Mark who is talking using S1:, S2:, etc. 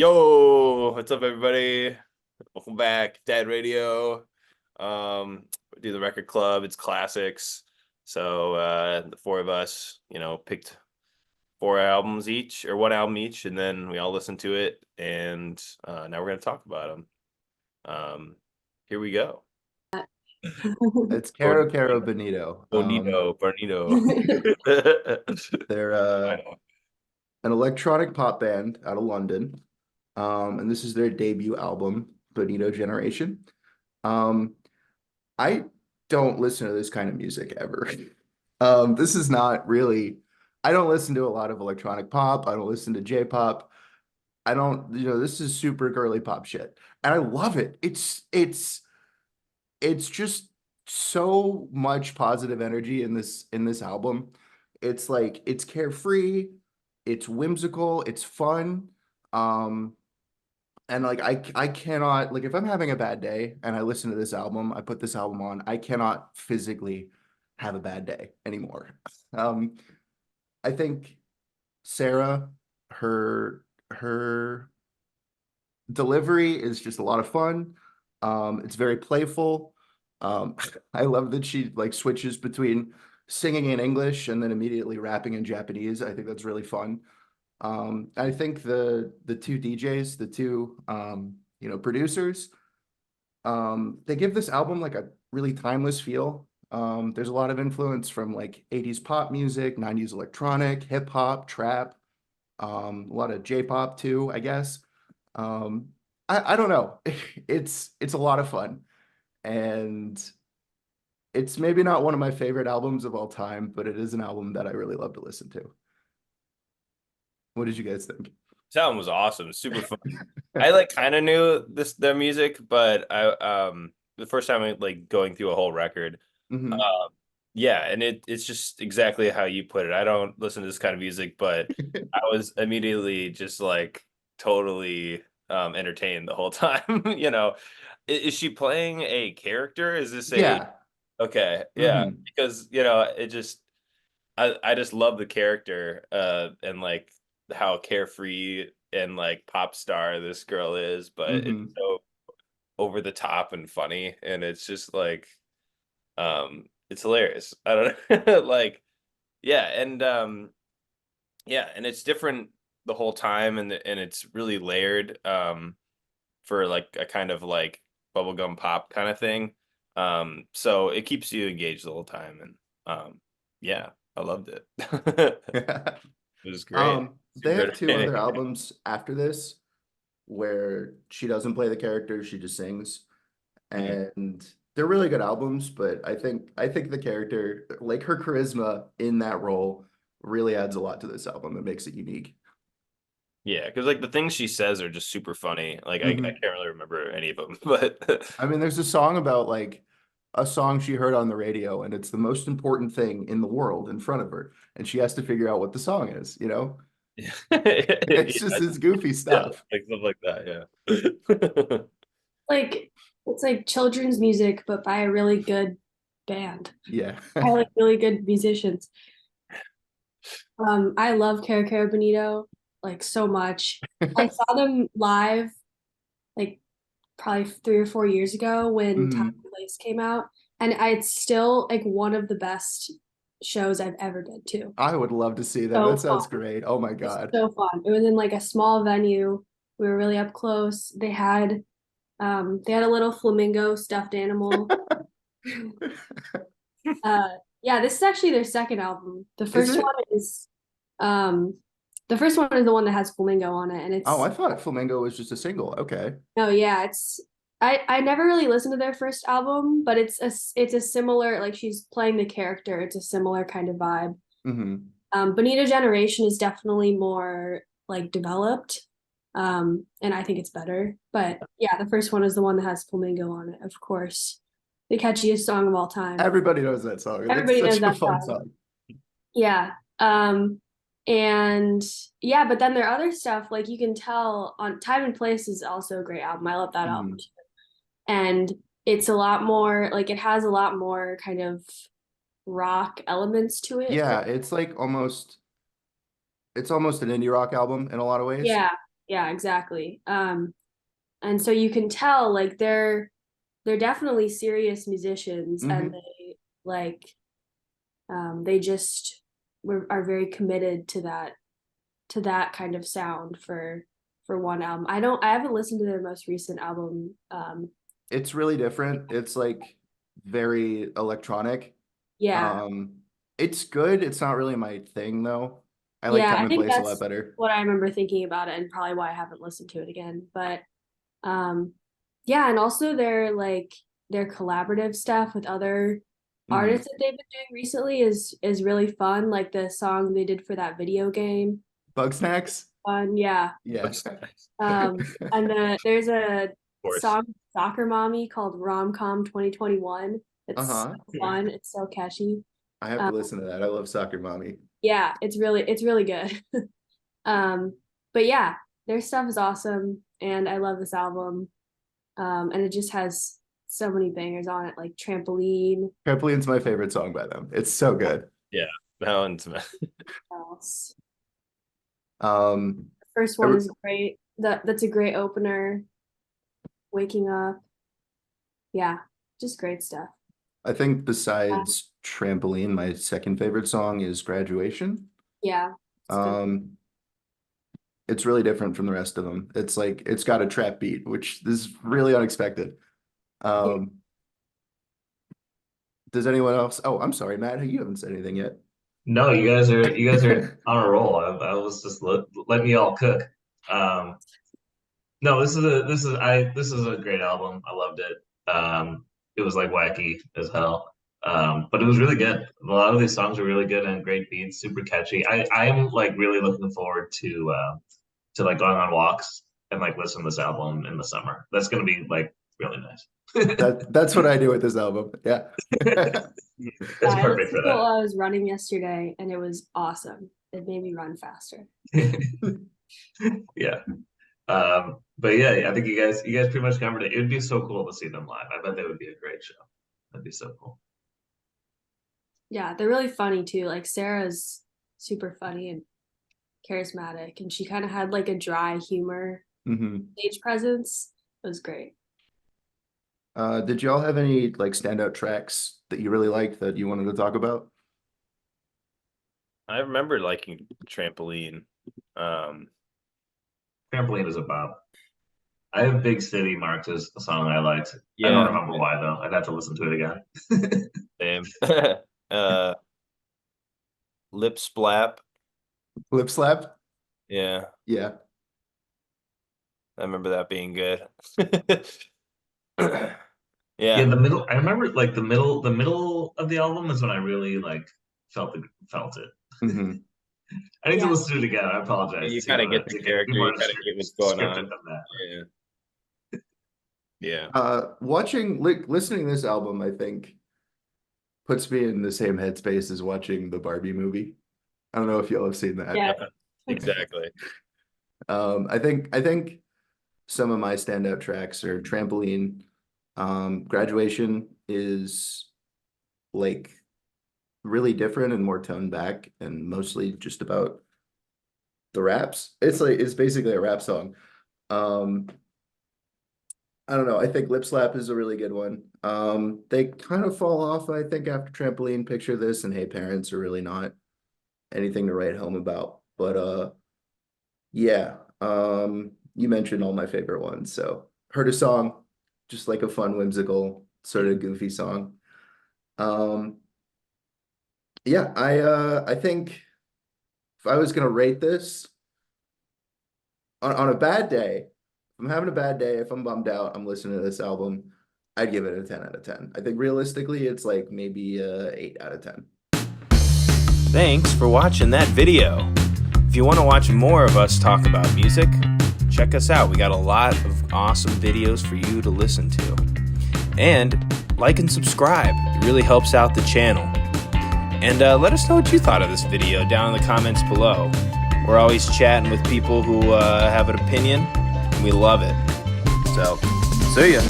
S1: Yo, what's up, everybody? Welcome back, Dad Radio. We do the record club. It's classics. So the four of us, picked four albums each, or one album each, and then we all listened to it. And now we're gonna talk about them. Here we go.
S2: It's Kero Kero Bonito.
S1: Bonito.
S2: They're an electronic pop band out of London. And this is their debut album, Bonito Generation. Um, I don't listen to this kind of music ever. This is not really, I don't listen to a lot of electronic pop. I don't listen to J-pop. I don't, this is super girly pop shit. And I love it. It's just so much positive energy in this album. It's like it's carefree, it's whimsical, it's fun. Um and like I cannot, like, if I'm having a bad day and I listen to this album, I put this album on, I cannot physically have a bad day anymore. Um I think Sarah, her delivery is just a lot of fun. It's very playful. Um, I love that she like switches between singing in English and then immediately rapping in Japanese. I think that's really fun. I think the two DJs, the two producers, they give this album like a really timeless feel. There's a lot of influence from like 80s pop music, 90s electronic, hip hop, trap, a lot of J-pop too, I guess. Um, I don't know. It's a lot of fun, and it's maybe not one of my favorite albums of all time, but it is an album that I really love to listen to. What did you guys think?
S1: This album was awesome, super fun. I like kind of knew their music, but I the first time I like going through a whole record,
S2: Hmm.
S1: um yeah, and it's just exactly how you put it. I don't listen to this kind of music, but I was immediately just like totally entertained the whole time. Is she playing a character? Is this a
S2: Yeah.
S1: okay? Yeah,
S2: Hmm.
S1: because it just I just love the character and like how carefree and like pop star this girl is, but it's
S2: Hmm.
S1: so over the top and funny, and it's just like it's hilarious. I don't know. Like yeah, and it's different the whole time, and it's really layered for like a kind of like bubblegum pop kind of thing. So it keeps you engaged the whole time, and yeah, I loved it. It was great.
S2: They
S1: Super
S2: have two
S1: entertaining.
S2: other albums after this where she doesn't play the character, she just sings.
S1: Mhm.
S2: And they're really good albums, but I think the character, like her charisma in that role, really adds a lot to this album. It makes it unique.
S1: Yeah, because like the things she says are just super funny. Like I
S2: Hmm.
S1: can't really remember any of them, but
S2: I mean, there's a song about like a song she heard on the radio, and it's the most important thing in the world in front of her, and she has to figure out what the song is, you know?
S1: yeah,
S2: It's just this goofy
S1: yeah,
S2: stuff.
S1: like stuff like that. Yeah.
S3: Like it's like children's music, but by a really good band.
S2: Yeah.
S3: I like really good musicians. I love Kero Kero Bonito like so much. I saw them live like probably 3 or 4 years ago when Time
S2: Mhm.
S3: and Place came out, and it's still like one of the best shows I've ever did too.
S2: I would love to see that. That
S3: So
S2: sounds
S3: fun.
S2: great. Oh my
S3: It's
S2: God.
S3: so fun. It was in like a small venue. We were really up close. They had a little flamingo stuffed animal. Uh, yeah, this is actually their second album.
S2: Is it?
S3: Um, the first one is the one that has flamingo on it, and
S2: Oh,
S3: it's
S2: I thought Flamingo was just a single. Okay.
S3: no, yeah, it's I never really listened to their first album, but it's a similar like she's playing the character. It's a similar kind of vibe.
S2: Hmm.
S3: Bonito Generation is definitely more like developed, and I think it's better. But yeah, the first one is the one that has flamingo on it, of course, the catchiest song of all time.
S2: Everybody knows that song. That's
S3: Everybody knows
S2: such a
S3: that
S2: fun
S3: song.
S2: song.
S3: Yeah. And yeah, but then their other stuff, like you can tell on Time and Place is also a great album. I love that album
S2: Mhm.
S3: too. And it's a lot more like it has a lot more kind of rock elements to it.
S2: Yeah, it's like almost it's almost an indie rock album in a lot of ways.
S3: Yeah. Yeah, exactly. And so you can tell like they're definitely serious musicians, and like they just are very committed to that kind of sound for one album. I haven't listened to their most recent album.
S2: It's really different. It's like very electronic.
S3: Yeah.
S2: Um, it's good. It's not really my thing though. I like
S3: Yeah,
S2: Time
S3: I
S2: and
S3: think
S2: Place a lot
S3: that's
S2: better.
S3: what I remember thinking about it, and probably why I haven't listened to it again. But um yeah, and also their collaborative stuff with other
S2: Hmm.
S3: artists that they've been doing recently is really fun. Like the song they did for that video game.
S2: Bug Snacks?
S3: Fun, yeah.
S2: Yeah.
S3: And there's a
S1: course.
S3: song Soccer Mommy called Romcom 2021. It's
S2: Uh-huh.
S3: so fun. It's so catchy.
S2: I have
S3: Um,
S2: to listen to that. I love Soccer Mommy.
S3: yeah, it's really good. Um, but yeah, their stuff is awesome, and I love this album. And it just has so many bangers on it, like Trampoline.
S2: Trampoline's my favorite song by them. It's so good.
S1: Yeah, that one's
S3: Else.
S2: Um,
S3: First
S2: I
S3: one
S2: re-
S3: is great. That's a great opener. Waking Up. Yeah, just great stuff.
S2: I think
S3: Uh,
S2: besides Trampoline, my second favorite song is Graduation.
S3: yeah, it's good.
S2: Um, it's really different from the rest of them. It's like it's got a trap beat, which is really unexpected.
S3: Yeah.
S2: Um, does anyone else? Oh, I'm sorry, Matt. You haven't said anything yet.
S4: No, you guys are on a roll. I was just letting you all cook. Um, no, this is a great album. I loved it. It was like wacky as hell. But it was really good. A lot of these songs are really good and great beats, super catchy. I'm like really looking forward to like going on walks and like listen to this album in the summer. That's gonna be like really nice.
S2: That's what I do with this album. Yeah.
S4: That's
S3: I
S4: perfect
S3: listened
S4: for
S3: to it while I was running yesterday, and it was awesome. It made me run faster.
S4: that. Yeah. But yeah, I think you guys pretty much covered it. It would be so cool to see them live. I bet that would be a great show. That'd be so cool.
S3: Yeah, they're really funny too. Like Sarah's super funny and charismatic, and she kind of had like a dry humor
S2: Hmm.
S3: stage presence. It was great.
S2: Did y'all have any like standout tracks that you really liked that you wanted to talk about?
S1: I remember liking Trampoline. Um,
S4: Trampoline is a bop. I have Big City marked as a song I liked. I don't
S1: yeah,
S4: remember why though. I'd have to listen to it again.
S1: same. uh, Lip Splap.
S2: Lip Slap?
S1: Yeah,
S2: Yeah.
S1: I remember that being good.
S4: Yeah,
S1: Yeah,
S4: the middle. I remember like the middle of the album is when I really like felt it.
S2: Hmm.
S4: I need to
S3: Yeah,
S4: listen to it again. I apologize
S1: you kind of get the
S4: to get be
S1: character,
S4: more
S1: you kind of get what's going
S4: scripted
S1: on.
S4: than that.
S1: Yeah, yeah.
S2: Listening to this album, I think puts me in the same headspace as watching the Barbie movie. I don't know if y'all have seen that.
S3: yeah,
S1: Exactly.
S2: I think some of my standout tracks are Trampoline. Graduation is like really different and more toned back and mostly just about the raps. It's basically a rap song. Um, I don't know. I think Lip Slap is a really good one. They kind of fall off, I think, after Trampoline. Picture This and Hey Parents are really not anything to write home about. But yeah. You mentioned all my favorite ones. So heard a song, just like a fun, whimsical, sort of goofy song. Um, yeah, I think if I was gonna rate this on a bad day, if I'm having a bad day, if I'm bummed out, I'm listening to this album, I'd give it a 10 out of 10. I think realistically it's like maybe 8 out of 10.
S1: Thanks for watching that video. If you want to watch more of us talk about music, check us out. We got a lot of awesome videos for you to listen to. And like and subscribe. It really helps out the channel. And let us know what you thought of this video down in the comments below. We're always chatting with people who have an opinion, and we love it. So, see ya.